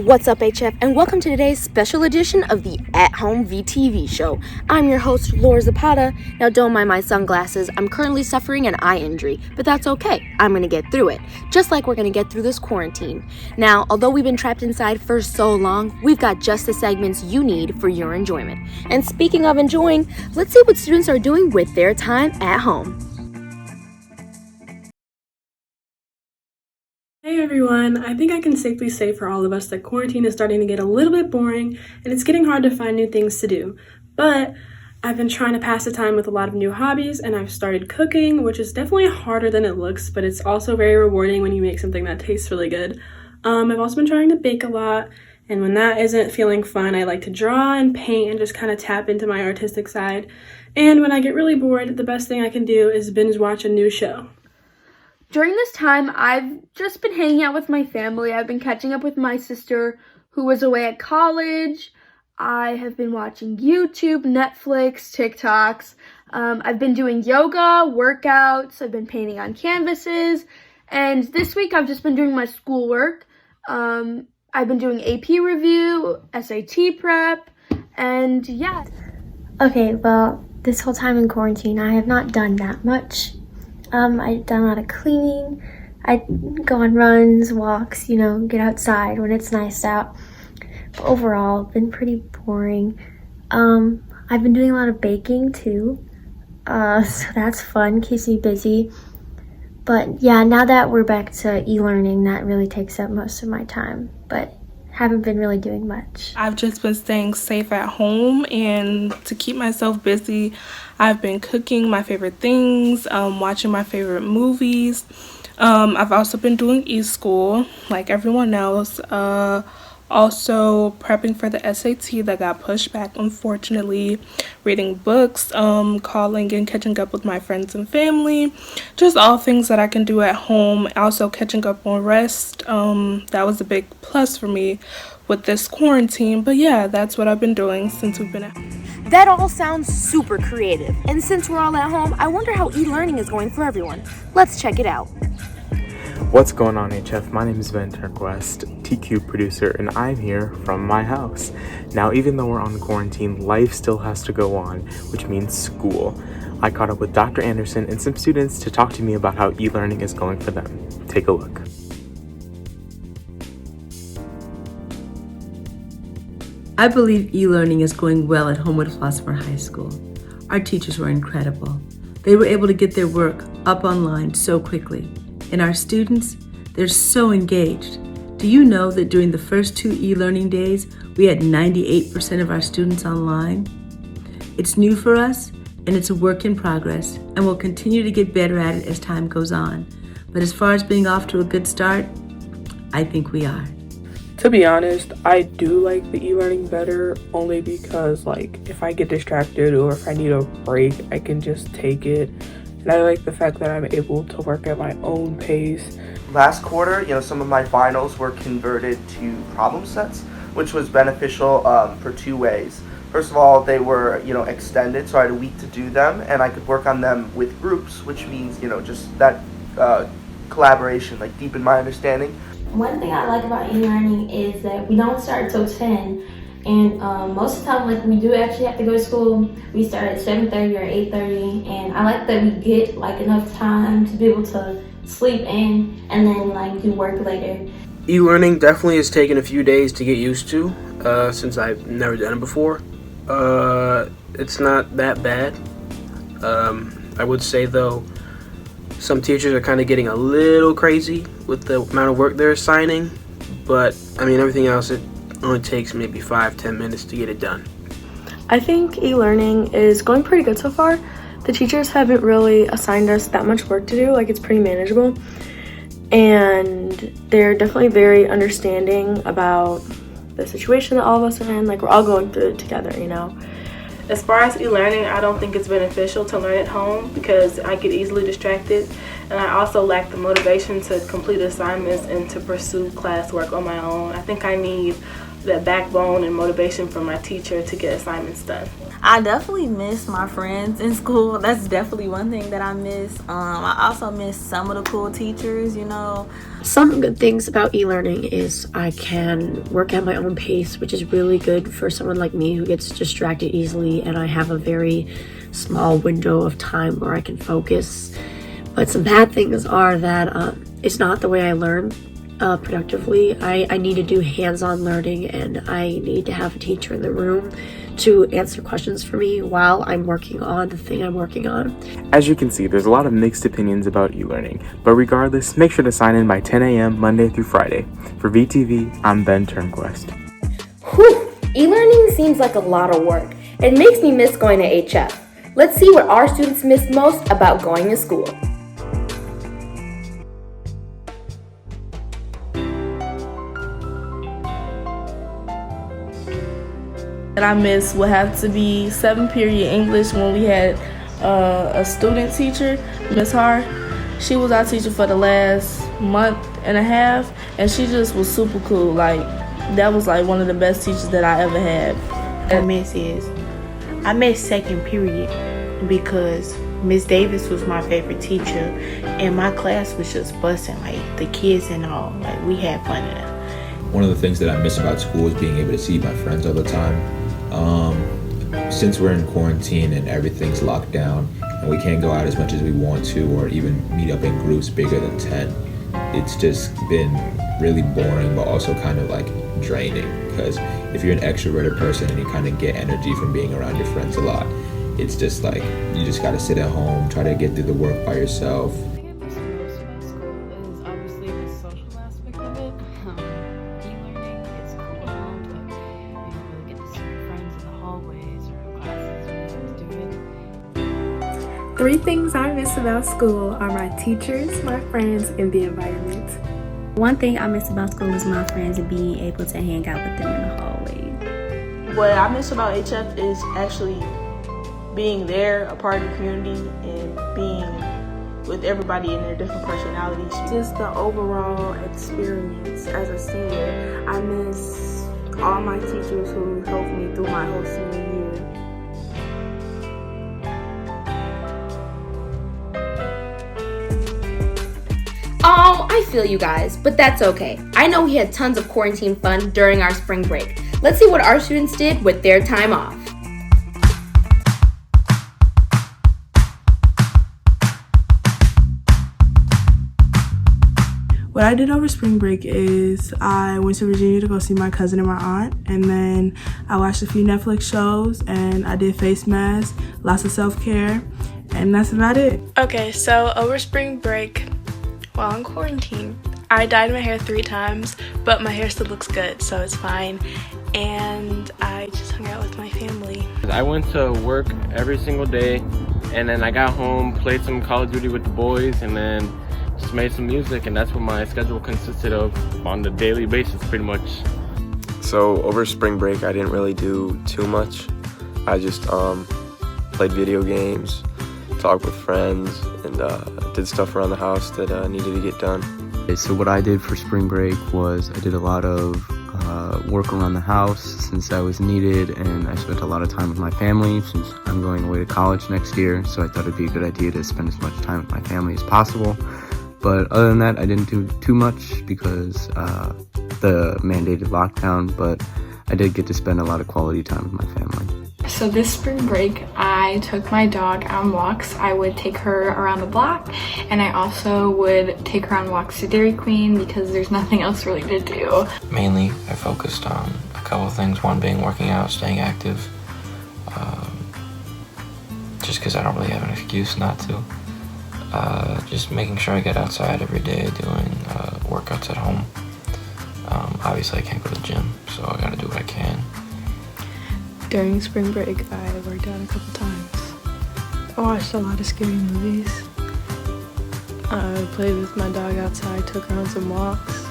What's up, HF, and welcome to today's special edition of the At Home VTV show. I'm your host, Laura Zapata. Now, don't mind my sunglasses. I'm currently suffering an eye injury, but that's okay. I'm going to get through it, just like we're going to get through this quarantine. Now, although we've been trapped inside for so long, we've got just the segments you need for your enjoyment. And speaking of enjoying, let's see what students are doing with their time at home. Hey everyone, I think I can safely say for all of us that quarantine is starting to get a little bit boring and it's getting hard to find new things to do. But I've been trying to pass the time with a lot of new hobbies, and I've started cooking, which is definitely harder than it looks, but it's also very rewarding when you make something that tastes really good. I've also been trying to bake a lot, and when that isn't feeling fun, I like to draw and paint and just kind of tap into my artistic side. And when I get really bored, the best thing I can do is binge watch a new show. During this time, I've just been hanging out with my family. I've been catching up with my sister who was away at college. I have been watching YouTube, Netflix, TikToks. I've been doing yoga, workouts. I've been painting on canvases. And this week, I've just been doing my schoolwork. I've been doing AP review, SAT prep, and yeah. Okay, well, this whole time in quarantine, I have not done that much. I've done a lot of cleaning. I go on runs, walks, get outside when it's nice out. But overall, been pretty boring. I've been doing a lot of baking too. So that's fun, keeps me busy. But yeah, now that we're back to e-learning, that really takes up most of my time. But haven't been really doing much. I've just been staying safe at home, and to keep myself busy, I've been cooking my favorite things, watching my favorite movies. I've also been doing e-school like everyone else. Also prepping for the SAT that got pushed back, unfortunately. Reading books, calling and catching up with my friends and family. Just all things that I can do at home. Also catching up on rest. That was a big plus for me with this quarantine. But yeah, that's what I've been doing since we've been at home. That all sounds super creative, and since we're all at home, I wonder how e-learning is going for everyone. Let's check it out. What's going on, HF? My name is Ben Turquest, TQ producer, and I'm here from my house. Now, even though we're on quarantine, life still has to go on, which means school. I caught up with Dr. Anderson and some students to talk to me about how e-learning is going for them. Take a look. I believe e-learning is going well at Homewood Philosopher High School. Our teachers were incredible. They were able to get their work up online so quickly. And our students, they're so engaged. Do you know that during the first 2 e-learning days, we had 98% of our students online? It's new for us, and it's a work in progress, and we'll continue to get better at it as time goes on. But as far as being off to a good start, I think we are. To be honest, I do like the e-learning better, only because if I get distracted or if I need a break, I can just take it. And I like the fact that I'm able to work at my own pace. Last quarter, some of my finals were converted to problem sets, which was beneficial for 2 ways. First of all, they were, extended, so I had a week to do them, and I could work on them with groups, which means, just that collaboration, deepen my understanding. One thing I like about e-learning is that we don't start till 10. And most of the time, we do actually have to go to school. We start at 7:30 or 8:30, and I like that we get enough time to be able to sleep in and then do work later. E-learning definitely has taken a few days to get used to, since I've never done it before. It's not that bad. I would say though, some teachers are kind of getting a little crazy with the amount of work they're assigning, but everything else, it only takes maybe 5-10 minutes to get it done. I think e-learning is going pretty good so far. The teachers haven't really assigned us that much work to do, it's pretty manageable. And they're definitely very understanding about the situation that all of us are in, we're all going through it together, As far as e-learning, I don't think it's beneficial to learn at home because I get easily distracted, and I also lack the motivation to complete assignments and to pursue classwork on my own. I think I need that backbone and motivation from my teacher to get assignments done. I definitely miss my friends in school. That's definitely one thing that I miss. I also miss some of the cool teachers, you know. Some good things about e-learning is I can work at my own pace, which is really good for someone like me who gets distracted easily, and I have a very small window of time where I can focus. But some bad things are that it's not the way I learn productively. I need to do hands-on learning, and I need to have a teacher in the room to answer questions for me while I'm working on the thing I'm working on. As you can see, there's a lot of mixed opinions about e-learning, but regardless, make sure to sign in by 10 a.m. Monday through Friday. For VTV, I'm Ben Turnquist. Whew! E-learning seems like a lot of work. It makes me miss going to HF. Let's see what our students miss most about going to school. That I miss would have to be 7th period English when we had a student teacher, Miss Har. She was our teacher for the last month and a half, and she just was super cool. Like, that was like one of the best teachers that I ever had. I miss 2nd period because Miss Davis was my favorite teacher, and my class was just busting, like the kids and all. Like, we had fun in it. One of the things that I miss about school is being able to see my friends all the time. Since we're in quarantine and everything's locked down and we can't go out as much as we want to or even meet up in groups bigger than 10, it's just been really boring but also kind of like draining, because if you're an extroverted person and you kind of get energy from being around your friends a lot, it's just like you just got to sit at home, try to get through the work by yourself. Three things I miss about school are my teachers, my friends, and the environment. One thing I miss about school is my friends and being able to hang out with them in the hallway. What I miss about HF is actually being there, a part of the community, and being with everybody in their different personalities. Just the overall experience as a senior. I miss all my teachers who helped me through my whole senior year. Oh, I feel you guys, but that's okay. I know we had tons of quarantine fun during our spring break. Let's see what our students did with their time off. What I did over spring break is I went to Virginia to go see my cousin and my aunt, and then I watched a few Netflix shows, and I did face masks, lots of self-care, and that's about it. Okay, so over spring break, while in quarantine, I dyed my hair 3 times, but my hair still looks good, so it's fine, and I just hung out with my family. I went to work every single day, and then I got home, played some Call of Duty with the boys, and then just made some music, and that's what my schedule consisted of on a daily basis, pretty much. So over spring break, I didn't really do too much. I just played video games, talked with friends, and did stuff around the house that needed to get done. Okay, so what I did for spring break was I did a lot of work around the house since that was needed, and I spent a lot of time with my family since I'm going away to college next year, so I thought it'd be a good idea to spend as much time with my family as possible. But other than that, I didn't do too much because the mandated lockdown, but I did get to spend a lot of quality time with my family. So this spring break, I took my dog on walks. I would take her around the block, and I also would take her on walks to Dairy Queen because there's nothing else really to do. Mainly, I focused on a couple of things, one being working out, staying active, just because I don't really have an excuse not to. Just making sure I get outside every day, doing workouts at home. Obviously I can't go to the gym, so I gotta do what I can. During spring break, I worked out a couple times. I watched a lot of scary movies. I played with my dog outside, took her on some walks.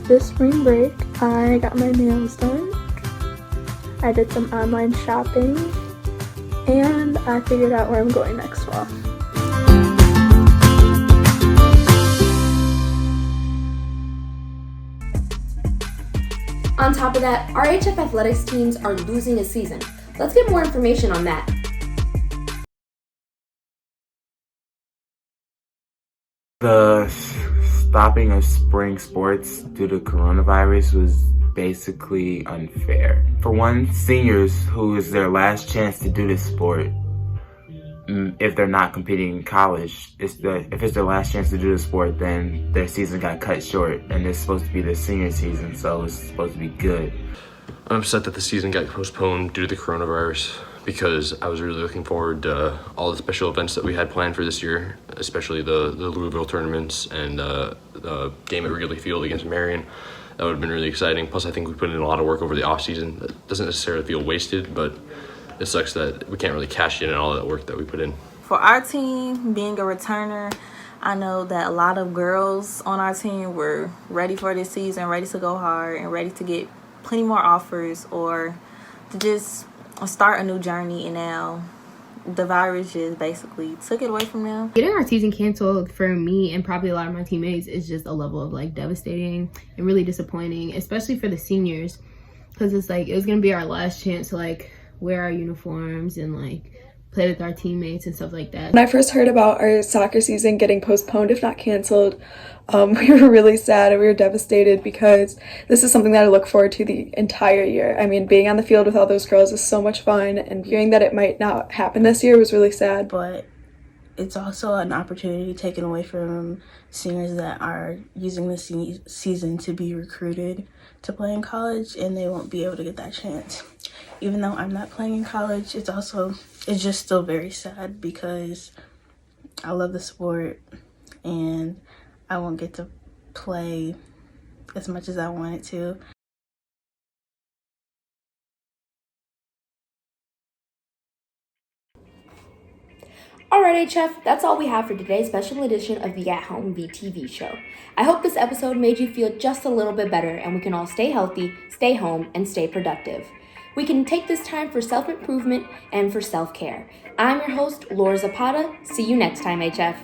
This spring break, I got my nails done. I did some online shopping. and I figured out where I'm going next fall. On top of that, our HF athletics teams are losing a season. Let's get more information on that. The stopping of spring sports due to coronavirus was basically unfair. For one, seniors who is their last chance to do this sport, if they're not competing in college, if it's their last chance to do the sport, then their season got cut short, and it's supposed to be their senior season, so it's supposed to be good. I'm upset that the season got postponed due to the coronavirus because I was really looking forward to all the special events that we had planned for this year, especially the Louisville tournaments and the game at Wrigley Field against Marion. That would have been really exciting. Plus, I think we put in a lot of work over the off season. That doesn't necessarily feel wasted, but it sucks that we can't really cash in on all that work that we put in. For our team, being a returner, I know that a lot of girls on our team were ready for this season, ready to go hard, and ready to get plenty more offers or to just start a new journey. And now the virus just basically took it away from them. Getting our season canceled for me and probably a lot of my teammates is just a level of like devastating and really disappointing, especially for the seniors, because it's like it was gonna be our last chance to like wear our uniforms and like play with our teammates and stuff like that. When I first heard about our soccer season getting postponed, if not canceled, we were really sad and we were devastated because this is something that I look forward to the entire year. I mean, being on the field with all those girls is so much fun, and hearing that it might not happen this year was really sad. But it's also an opportunity taken away from seniors that are using this season to be recruited to play in college, and they won't be able to get that chance. Even though I'm not playing in college, it's just still very sad because I love the sport and I won't get to play as much as I wanted to. Alright HF, that's all we have for today's special edition of the At Home VTV show. I hope this episode made you feel just a little bit better and we can all stay healthy, stay home, and stay productive. We can take this time for self-improvement and for self-care. I'm your host, Laura Zapata. See you next time, HF.